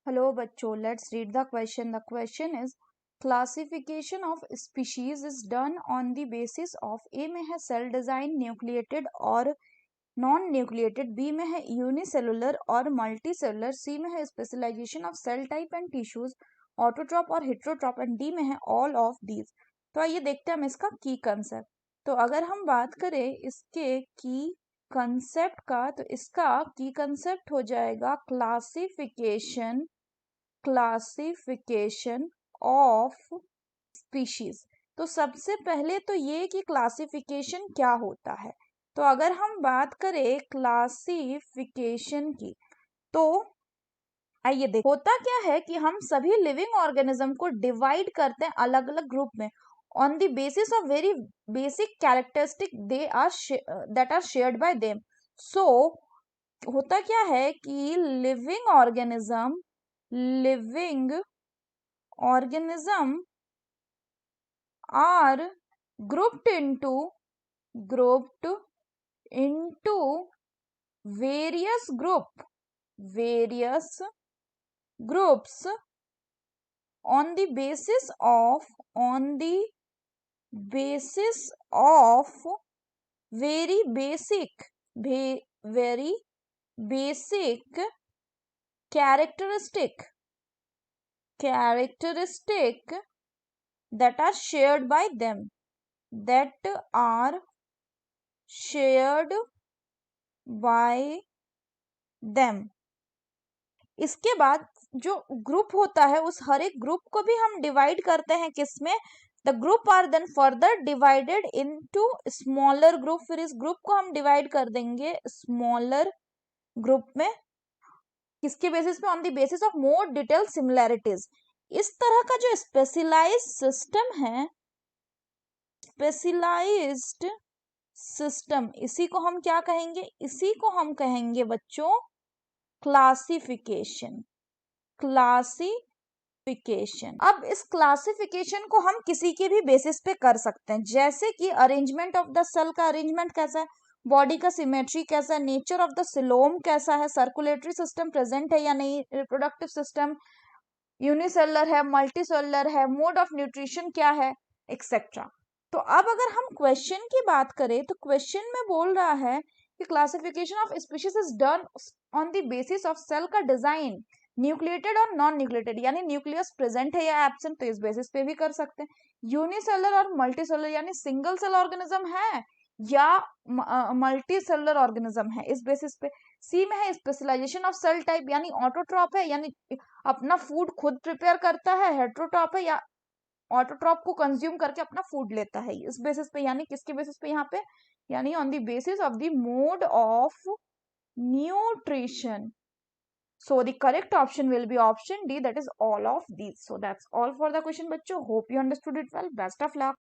Hello बच्चों, let's read the question. The question is classification of species is done on the basis of A में है cell design nucleated और non nucleated, B में है unicellular और multicellular, C में है specialization of cell type and tissues, autotroph और heterotroph and D में है ऑल ऑफ दीज। तो आइए देखते हैं हम इसका की कंसेप्ट। तो अगर हम बात करें इसके की कंसेप्ट का, तो इसका की कंसेप्ट हो जाएगा क्लासिफिकेशन ऑफ स्पीशीज। तो सबसे पहले तो ये कि क्लासिफिकेशन क्या होता है। तो अगर हम बात करें क्लासिफिकेशन की, तो आइए देखो होता क्या है कि हम सभी लिविंग ऑर्गेनिज्म को डिवाइड करते हैं अलग अलग ग्रुप में on the basis of very basic characteristic they are that are shared by them. So होता क्या है कि living organism are grouped into various groups on the basis of very basic characteristic that are shared by them, इसके बाद जो group होता है उस हर एक ग्रुप को भी हम डिवाइड करते हैं किसमें, the group are then further divided into smaller group. फिर इस ग्रुप को हम डिवाइड कर देंगे स्मॉलर ग्रुप में, किसके बेसिस पे, on the basis of more detail similarities. इस तरह का जो स्पेशलाइज्ड सिस्टम, इसी को हम क्या कहेंगे, इसी को हम कहेंगे बच्चों क्लासिफिकेशन। अब इस क्लासिफिकेशन को हम किसी के भी बेसिस पे कर सकते हैं, जैसे कि अरेंजमेंट ऑफ द सेल का अरेंजमेंट कैसा है, बॉडी का सिमेट्री कैसा है, नेचर ऑफ द सिलोम कैसा है, सर्कुलेटरी सिस्टम प्रेजेंट है या नहीं, रिप्रोडक्टिव सिस्टम यूनिसेलुलर है, मल्टीसेलुलर है, मोड ऑफ न्यूट्रिशन क्या है, एक्सेट्रा। तो अब अगर हम क्वेश्चन की बात करें तो क्वेश्चन में बोल रहा है कि classification of species is done on the basis of cell का डिजाइन न्यूक्लिएटेड और नॉन न्यूक्लिएटेड, यानी न्यूक्लियस प्रेजेंट है या एब्सेंट, तो इस बेसिस पे भी कर सकते हैं। यूनिसेलुलर और मल्टीसेलुलर, यानी सिंगल सेल ऑर्गेनिज्म है या मल्टी सेलुलर ऑर्गेनिज्म है, इस बेसिस पे। सी में है स्पेशलाइजेशन ऑफ सेल टाइप, यानी ऑटोट्रॉप है, यानी अपना फूड खुद प्रिपेयर करता है, हेट्रोट्रॉप है या ऑटोट्रॉप को कंज्यूम करके अपना फूड लेता है, इस बेसिस पे। यानी किसके बेसिस पे यहाँ पे, यानी on the basis of the mode of nutrition. So the correct option will be option D, that is all of these. So that's all for the question बच्चों. Hope you understood it well. Best of luck.